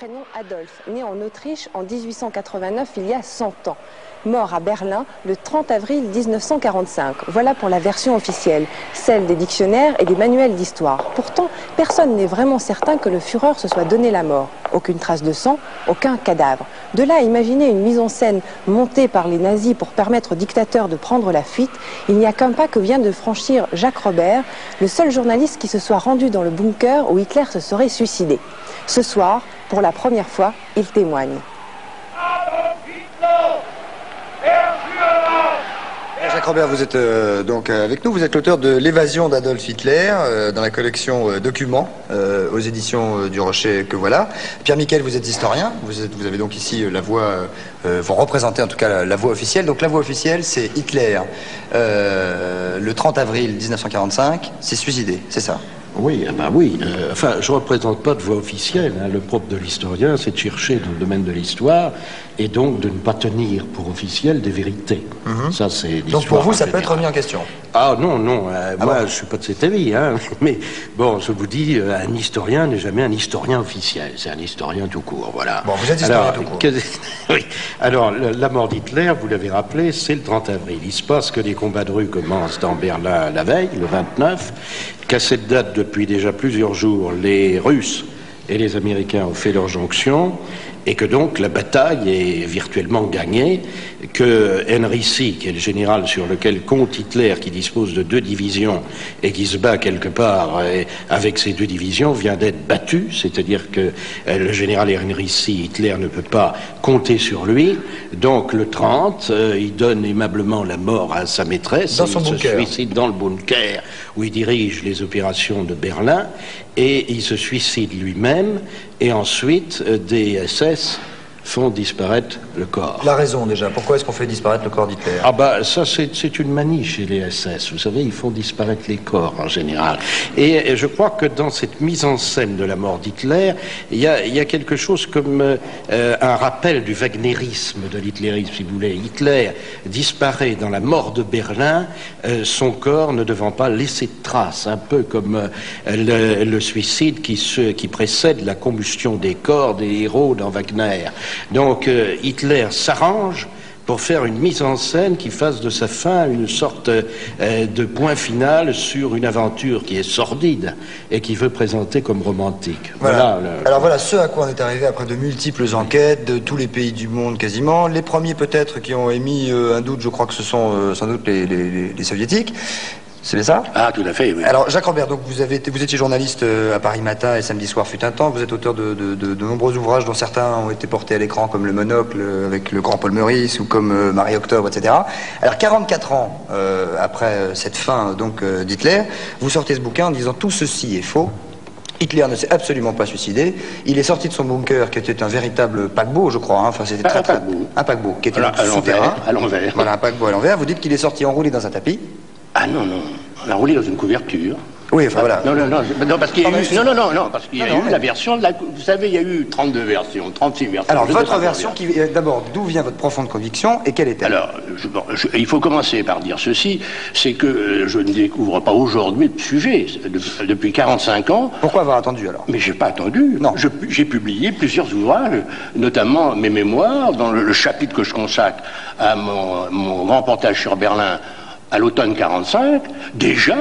prénom Adolphe, né en Autriche en 1889, il y a 100 ans. Mort à Berlin le 30 avril 1945. Voilà pour la version officielle, celle des dictionnaires et des manuels d'histoire. Pourtant, personne n'est vraiment certain que le Führer se soit donné la mort. Aucune trace de sang, aucun cadavre. De là à imaginer une mise en scène montée par les nazis pour permettre au dictateur de prendre la fuite, il n'y a qu'un pas que vient de franchir Jacques Robert, le seul journaliste qui se soit rendu dans le bunker où Hitler se serait suicidé. Ce soir, pour la première fois, il témoigne. Jacques Robert, vous êtes donc avec nous. Vous êtes l'auteur de L'évasion d'Adolf Hitler dans la collection Documents aux éditions du Rocher que voilà. Pierre Miquel, vous êtes historien. Vous avez donc ici la voix, vous représentez en tout cas la voix officielle. Donc la voix officielle, c'est Hitler. Le 30 avril 1945, s'est suicidé, c'est ça? Oui, ah bah oui. Enfin, je ne représente pas de voix officielle. Hein. Le propre de l'historien, c'est de chercher dans le domaine de l'histoire et donc de ne pas tenir pour officiel des vérités. Ça, c'est l'histoire. Donc pour vous, ça peut être remis en question? Ah non, non. Moi, je ne suis pas de cet avis. Hein. Mais bon, je vous dis, un historien n'est jamais un historien officiel. C'est un historien tout court, voilà. Bon, vous êtes historien tout court. Oui. Alors, la mort d'Hitler, vous l'avez rappelé, c'est le 30 avril. Il se passe que les combats de rue commencent dans Berlin la veille, le 29, qu'à cette date, depuis déjà plusieurs jours, les Russes et les Américains ont fait leur jonction et que donc la bataille est virtuellement gagnée, que Henry C., qui est le général sur lequel compte Hitler, qui dispose de 2 divisions et qui se bat quelque part avec ces 2 divisions, vient d'être battu, c'est-à-dire que le général Henry C., Hitler ne peut pas compter sur lui. Donc le 30, il donne aimablement la mort à sa maîtresse, dans son bunker. Il se suicide dans le bunker où il dirige les opérations de Berlin, et il se suicide lui-même, et ensuite des SS font disparaître le corps. La raison déjà, pourquoi est-ce qu'on fait disparaître le corps d'Hitler? Ah bah ça c'est une manie chez les SS, vous savez, ils font disparaître les corps en général. Et je crois que dans cette mise en scène de la mort d'Hitler, il y a quelque chose comme un rappel du wagnérisme de l'hitlérisme, si vous voulez. Hitler disparaît dans la mort de Berlin, son corps ne devant pas laisser de traces, un peu comme le suicide qui précède la combustion des corps des héros dans Wagner. Donc Hitler s'arrange pour faire une mise en scène qui fasse de sa fin une sorte de point final sur une aventure qui est sordide et qui veut présenter comme romantique. Voilà. Alors voilà ce à quoi on est arrivé après de multiples enquêtes de tous les pays du monde quasiment. Les premiers peut-être qui ont émis un doute, je crois que ce sont sans doute les soviétiques. C'est bien ça? Ah, tout à fait, oui. Alors, Jacques Robert, donc vous étiez journaliste à Paris Matin et Samedi Soir fut un temps. Vous êtes auteur de nombreux ouvrages dont certains ont été portés à l'écran, comme Le Monocle, avec le grand Paul Meurice, ou comme Marie-Octobre, etc. Alors, 44 ans après cette fin donc d'Hitler, vous sortez ce bouquin en disant « Tout ceci est faux ». Hitler ne s'est absolument pas suicidé. Il est sorti de son bunker, qui était un véritable paquebot, je crois. Hein. Enfin, c'était un paquebot, qui était souterrain. À l'envers. Voilà, un paquebot à l'envers. Vous dites qu'il est sorti enroulé dans un tapis. Ah non, non. On a roulé dans une couverture. Oui, enfin voilà. Non, parce qu'il y a eu... parce qu'il y a eu la version de la... Vous savez, il y a eu 32 versions, 36 versions. Alors, votre version, d'abord, d'où vient votre profonde conviction et quelle est-elle? Alors, il faut commencer par dire ceci, c'est que je ne découvre pas aujourd'hui le sujet. Depuis 45 ans... Pourquoi avoir attendu, alors? Mais j'ai pas attendu. Non. J'ai publié plusieurs ouvrages, notamment mes mémoires, dans le chapitre que je consacre à mon grand reportage sur Berlin à l'automne 45, déjà...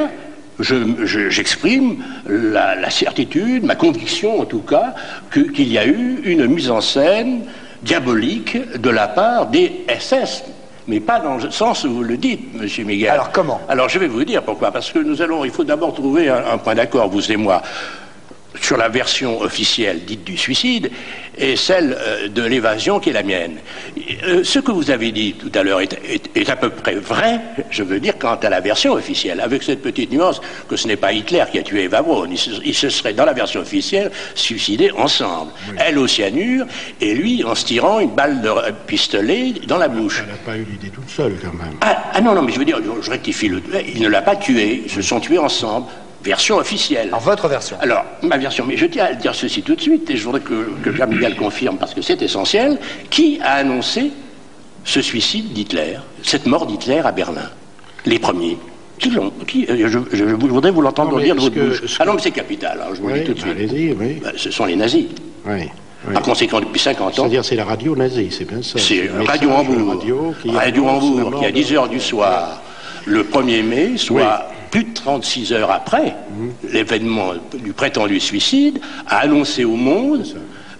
J'exprime la certitude, ma conviction en tout cas, qu'il y a eu une mise en scène diabolique de la part des SS. Mais pas dans le sens où vous le dites, monsieur Miguel. Alors comment? Alors je vais vous dire pourquoi. Parce que il faut d'abord trouver un point d'accord, vous et moi, sur la version officielle dite du suicide et celle de l'évasion qui est la mienne. Ce que vous avez dit tout à l'heure est à peu près vrai, je veux dire, quant à la version officielle, avec cette petite nuance que ce n'est pas Hitler qui a tué Eva Braun. Ils se seraient, dans la version officielle, suicidés ensemble. Oui. Elle au cyanure et lui en se tirant une balle de pistolet dans la bouche. Elle n'a pas eu l'idée toute seule, quand même. Ah non, mais je veux dire, je rectifie il ne l'a pas tué, ils se sont tués ensemble. Version officielle. Alors, votre version. Alors, ma version, mais je tiens à dire ceci tout de suite, et je voudrais que Pierre Miquel confirme, parce que c'est essentiel. Qui a annoncé ce suicide d'Hitler, cette mort d'Hitler à Berlin? Les premiers. Je voudrais vous l'entendre dire de votre bouche. Ah non, mais c'est capital, hein, je vous le dis tout de suite. Allez-y, oui. Ce sont les nazis. Oui. Oui. Par conséquent, depuis 50 ans... C'est-à-dire c'est la radio nazie, c'est bien ça. C'est Radio Hambourg. Radio Hambourg, qui à 10 h du soir, le 1er mai, soit plus de 36 heures après l'événement du prétendu suicide, a annoncé au monde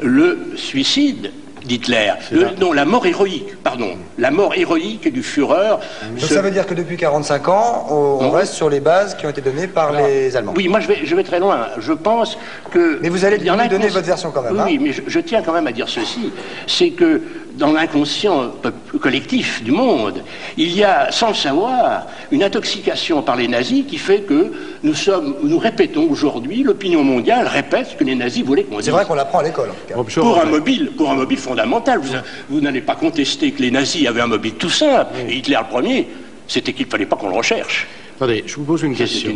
le suicide d'Hitler. Non, la mort héroïque, pardon. La mort héroïque du Führer. Donc ça veut dire que depuis 45 ans, on reste sur les bases qui ont été données par les Allemands. Oui, moi je vais très loin. Je pense que... Mais vous allez nous donner votre version quand même. Oui, mais je tiens quand même à dire ceci. C'est que dans l'inconscient collectif du monde, il y a, sans le savoir, une intoxication par les nazis qui fait que nous répétons aujourd'hui, l'opinion mondiale répète ce que les nazis voulaient qu'on dise. C'est vrai qu'on l'apprend à l'école. Pour un mobile fondamental. Vous n'allez pas contester que les nazis avaient un mobile tout simple. Et Hitler le premier, c'était qu'il ne fallait pas qu'on le recherche. Attendez, je vous pose une question.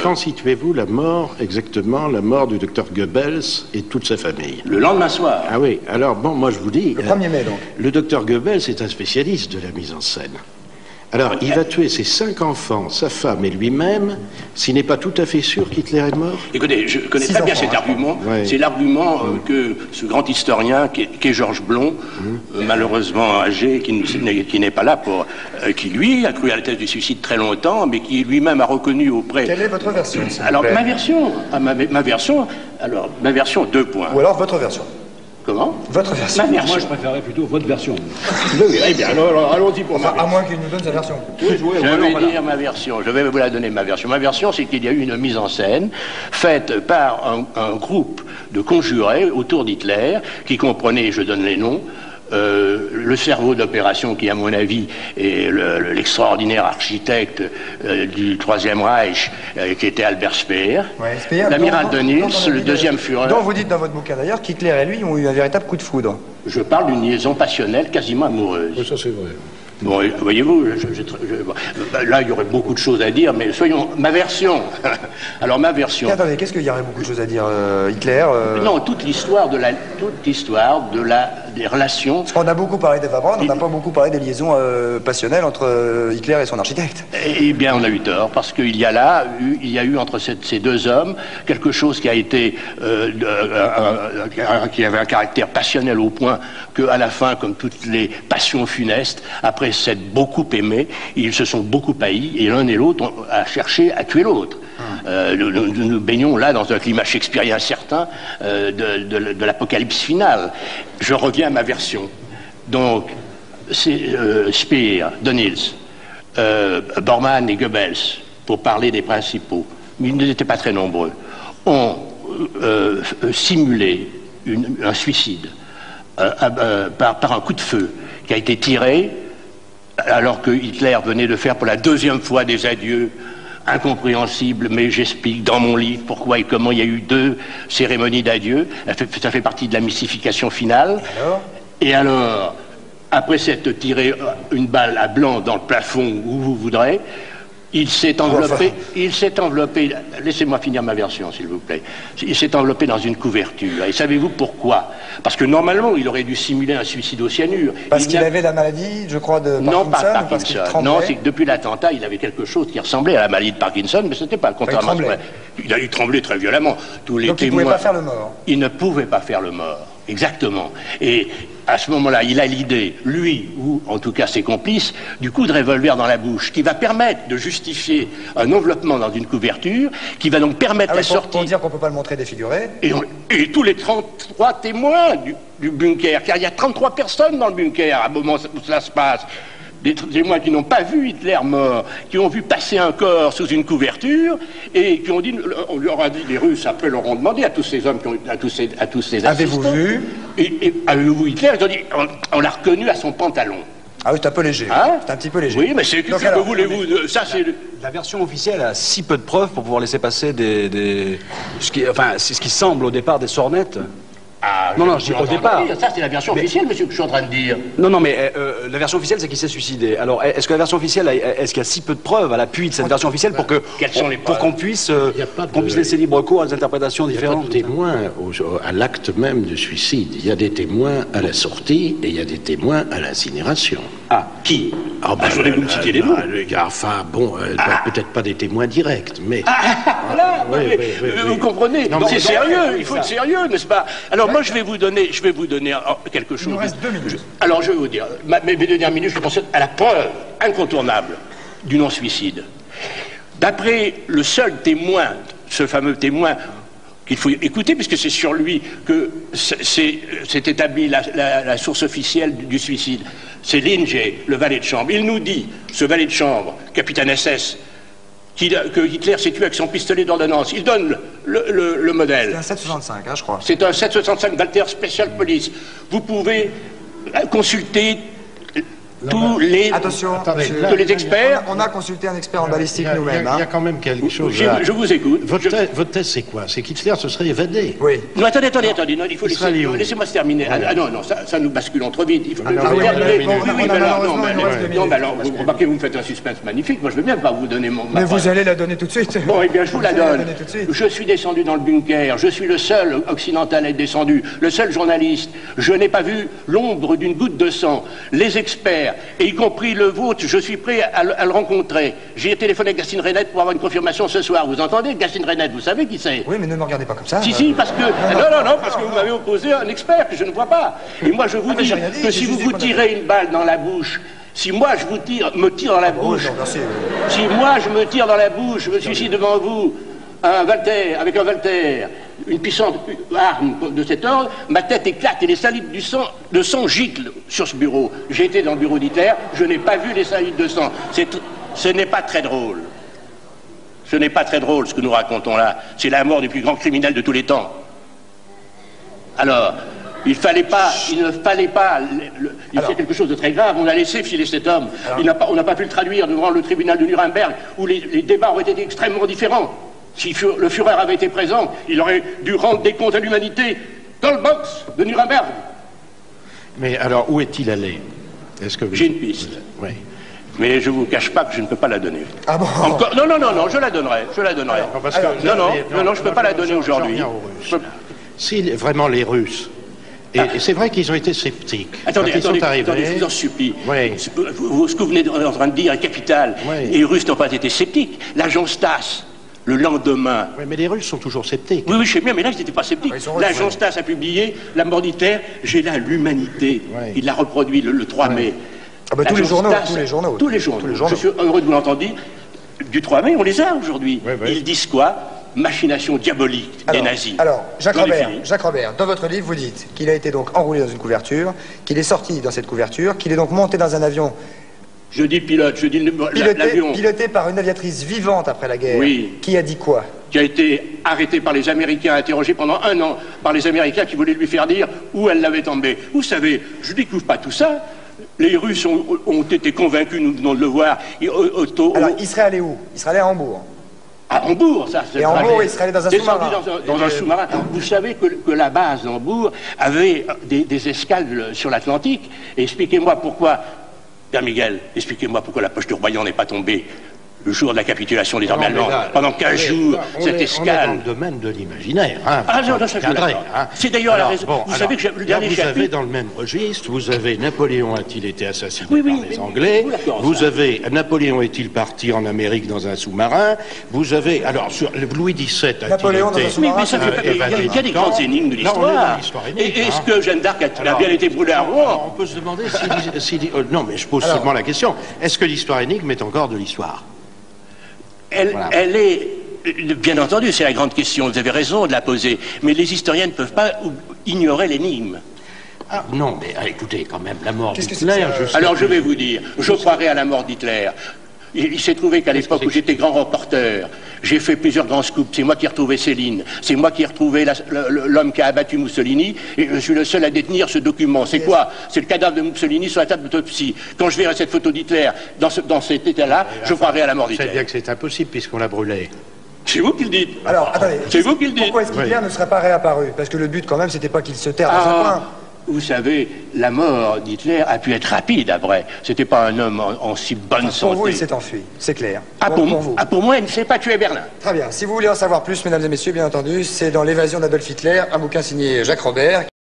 Quand situez-vous la mort, exactement, la mort du docteur Goebbels et toute sa famille? Le lendemain soir. Ah oui, alors bon, moi je vous dis... Le 1er mai donc. Le docteur Goebbels est un spécialiste de la mise en scène. Alors, il va tuer ses 5 enfants, sa femme et lui-même, s'il n'est pas tout à fait sûr qu'Hitler est mort? Écoutez, je connais très bien cet argument. Ouais. C'est l'argument que ce grand historien qu'est Georges Blond, malheureusement âgé, qui n'est pas là pour... qui, lui, a cru à la thèse du suicide très longtemps, mais qui lui-même a reconnu auprès... Quelle est votre version? Alors, ma version, 2 points. Ou alors votre version. Comment? Votre version. Moi, je préférerais plutôt votre version. Eh bien, alors allons-y pour ma version. À moins qu'il nous donne sa version. Je vais dire ma version. Je vais vous la donner, ma version. Ma version, c'est qu'il y a eu une mise en scène faite par un groupe de conjurés autour d'Hitler, qui comprenait, je donne les noms, le cerveau d'opération qui, à mon avis, est l'extraordinaire architecte du Troisième Reich, qui était Albert Speer, l'amiral de Nils, le deuxième Führer. Dont vous dites dans votre bouquin d'ailleurs qu'Hitler et lui ont eu un véritable coup de foudre. Je parle d'une liaison passionnelle, quasiment amoureuse. Oui, ça c'est vrai. Bon, voyez-vous, là il y aurait beaucoup de choses à dire, mais soyons... Ma version. Alors ma version... Attendez, qu'est-ce qu'il y aurait beaucoup de choses à dire Hitler Non, toute l'histoire des relations... Parce qu'on a beaucoup parlé d'Eva Braun, on n'a pas beaucoup parlé des liaisons passionnelles entre Hitler et son architecte. Eh bien, on a eu tort, parce qu'il y a eu entre ces deux hommes quelque chose qui a été... qui avait un caractère passionnel au point qu'à la fin, comme toutes les passions funestes, après s'être beaucoup aimés, ils se sont beaucoup haïs, et l'un et l'autre ont cherché à tuer l'autre. Nous baignons là dans un climat shakespearien certain de l'apocalypse finale. Je reviens à ma version. Donc, Speer, de Nils, Bormann et Goebbels, pour parler des principaux, mais ils n'étaient pas très nombreux, ont simulé un suicide par un coup de feu qui a été tiré alors que Hitler venait de faire pour la 2e fois des adieux incompréhensibles, mais j'explique dans mon livre pourquoi et comment il y a eu 2 cérémonies d'adieu. Ça fait partie de la mystification finale. Et alors, après s'être tiré une balle à blanc dans le plafond où vous voudrez, il s'est enveloppé, laissez-moi finir ma version s'il vous plaît, il s'est enveloppé dans une couverture. Et savez-vous pourquoi? Parce que normalement il aurait dû simuler un suicide au cyanure. Parce qu'il avait la maladie, je crois, de Parkinson. Non, pas Parkinson. Non, c'est que depuis l'attentat il avait quelque chose qui ressemblait à la maladie de Parkinson, mais ce n'était pas le contraire. Il a tremblé très violemment. Donc il ne pouvait pas faire le mort. Il ne pouvait pas faire le mort. Exactement. Et à ce moment-là, il a l'idée, lui, ou en tout cas ses complices, du coup de revolver dans la bouche, qui va permettre de justifier un enveloppement dans une couverture, qui va donc permettre la sortie... Pour dire qu'on ne peut pas le montrer défiguré. Et tous les 33 témoins du bunker, car il y a 33 personnes dans le bunker à un moment où cela se passe. Des témoins qui n'ont pas vu Hitler mort, qui ont vu passer un corps sous une couverture et qui ont dit, on leur a dit, les Russes après leur ont demandé à tous ces hommes, à tous ces assistants. Avez-vous vu? Avez-vous vu Hitler? Ils ont dit, on l'a reconnu à son pantalon. Ah oui, c'est un peu léger. Hein? C'est un petit peu léger. Oui, mais c'est que voulez-vous? Ça, c'est... La version officielle a si peu de preuves pour pouvoir laisser passer c'est ce qui semble au départ des sornettes. Non, je dis au départ. Ça, c'est la version officielle, monsieur, que je suis en train de dire. Non, mais la version officielle, c'est qu'il s'est suicidé. Alors, est-ce que la version officielle, est-ce qu'il y a si peu de preuves à l'appui de cette version officielle pour qu'on puisse laisser libre cours à des interprétations différentes? Il n'y a pas de témoins à l'acte même du suicide. Il y a des témoins à la sortie et il y a des témoins à l'incinération. Ah, qui? Je voudrais que vous me citiez les noms. Enfin, bon, peut-être pas des témoins directs, mais... Voilà, vous comprenez? C'est sérieux, il faut être sérieux, n'est-ce pas? Alors moi, je vais vous donner quelque chose. Il nous reste 2 minutes. Alors je vais vous dire, mes 2 dernières minutes, je pense à la preuve incontournable du non-suicide. D'après le seul témoin, ce fameux témoin qu'il faut écouter, puisque c'est sur lui que s'est établie la source officielle du suicide, c'est Linge, le valet de chambre. Il nous dit, ce valet de chambre, capitaine SS, que Hitler s'est tué avec son pistolet d'ordonnance. Il donne le modèle. C'est un 7,65, hein, je crois. C'est un 7,65 Walter Special Police. Vous pouvez consulter tous les experts. On a consulté un expert en balistique Il nous-mêmes. y a quand même quelque chose. Je vous écoute. Votre thèse, c'est quoi? C'est qu'Hitler se serait évadé. Oui. Non, attendez, non, il faut laissez-moi se terminer. Ah non, ça nous bascule trop vite. Il faut alors, vous remarquez, vous me faites un suspense magnifique. Moi, je veux bien pas vous donner Mais vous allez la donner tout de suite. Bon, eh bien, je vous la donne. Je suis descendu dans le bunker. Je suis le seul occidental à être descendu. Le seul journaliste. Je n'ai pas vu l'ombre d'une goutte de sang. Les experts, et y compris le vôtre, je suis prêt à le rencontrer. J'ai téléphoné à Gastine Rennette pour avoir une confirmation ce soir. Vous entendez, Gastine Rennette, vous savez qui c'est? Oui, mais ne me regardez pas comme ça. Si, parce que... Non, parce que vous m'avez opposé un expert que je ne vois pas. Et moi, je vous dis que si vous vous tirez une balle dans la bouche, si moi je me tire dans la bouche, si moi je me tire dans la bouche, je me suicide devant vous, avec un Walter, une puissante arme de cet ordre, ma tête éclate et les salives de sang giclent sur ce bureau. J'ai été dans le bureau d'Hitler, je n'ai pas vu les salives de sang. Ce n'est pas très drôle. Ce n'est pas très drôle ce que nous racontons là. C'est la mort du plus grand criminel de tous les temps. Alors, il ne fallait pas, il fait quelque chose de très grave. On a laissé filer cet homme. On n'a pas pu le traduire devant le tribunal de Nuremberg, où les débats auraient été extrêmement différents. Si le Führer avait été présent, il aurait dû rendre des comptes à l'humanité dans le box de Nuremberg. Mais alors, où est-il allé? J'ai une piste. Oui. Mais je ne vous cache pas que je ne peux pas la donner. Ah bon? Non, je la donnerai. Non, je ne peux pas la donner aujourd'hui. Si vraiment les Russes, et c'est vrai qu'ils ont été sceptiques. Attendez, je vous en supplie. Oui. Ce que vous venez en train de dire est capital. Oui. Et les Russes n'ont pas été sceptiques. L'agent Stas, le lendemain... Oui, mais les Russes sont toujours sceptiques. Oui, je sais bien, mais là, ils n'étaient pas sceptiques. L'agent Stas a publié La mort d'Hitler, j'ai là l'humanité. Oui. Il l'a reproduit le 3 mai. Ah bah, tous les journaux. Je suis heureux de vous l'entendre dire. Du 3 mai, on les a aujourd'hui. Oui. Ils disent quoi? Machination diabolique des nazis. Alors, Jacques Robert, dans votre livre, vous dites qu'il a été donc enroulé dans une couverture, qu'il est sorti dans cette couverture, qu'il est donc monté dans un avion... Je dis pilote, je dis l'avion. Piloté par une aviatrice vivante après la guerre. Oui. Qui a dit quoi? Qui a été arrêtée par les Américains, interrogée pendant 1 an par les Américains qui voulaient lui faire dire où elle l'avait tombé. Vous savez, je ne découvre pas tout ça. Les Russes ont été convaincus, nous venons de le voir. Alors, il serait allé où? Il serait allé à Hambourg. À Hambourg, ça. Et Hambourg, il serait allé dans un sous-marin. Dans un sous-marin. Vous savez que la base d'Hambourg avait des escales sur l'Atlantique. Et expliquez-moi pourquoi, Père Miguel, expliquez-moi pourquoi la poche du Royan n'est pas tombée le jour de la capitulation des armées allemandes. Pendant 15 jours, cette escale... On est dans le domaine de l'imaginaire. C'est d'ailleurs la raison. Vous savez que le dernier chapitre... Vous avez dans le même registre, vous avez Napoléon a-t-il été assassiné par les Anglais, vous avez Napoléon est-il parti en Amérique dans un sous-marin, vous avez... Alors, sur Louis XVII a-t-il été... Il y a des grandes énigmes de l'histoire. Est-ce que Jeanne d'Arc a bien été brûlée à Rouen? On peut se demander si... Non, mais je pose seulement la question. Est-ce que l'histoire énigme est encore de l'histoire? Elle est, bien entendu, c'est la grande question, vous avez raison de la poser, mais les historiens ne peuvent pas ignorer l'énigme. Ah, non, mais écoutez, quand même, la mort d'Hitler... Alors je vais vous dire, je croirais à la mort d'Hitler. Il s'est trouvé qu'à l'époque où j'étais grand reporter, j'ai fait plusieurs grands scoops. C'est moi qui ai retrouvé Céline, c'est moi qui ai retrouvé l'homme qui a abattu Mussolini, et je suis le seul à détenir ce document. C'est quoi? C'est le cadavre de Mussolini sur la table d'autopsie. Quand je verrai cette photo d'Hitler dans cet état-là, je croirai à la mort d'Hitler. C'est bien que c'est impossible puisqu'on l'a brûlé. C'est vous qui le dites. Alors, attendez. C'est vous qui le dites. Pourquoi est-ce qu'Hitler ne serait pas réapparu? Parce que le but, quand même, c'était pas qu'il se terre dans un coin. Vous savez, la mort d'Hitler a pu être rapide après. C'était pas un homme en si bonne santé. Pour vous, il s'est enfui, c'est clair. Pour moi, il ne s'est pas tué Berlin. Très bien. Si vous voulez en savoir plus, mesdames et messieurs, bien entendu, c'est dans L'évasion d'Adolf Hitler, un bouquin signé Jacques Robert.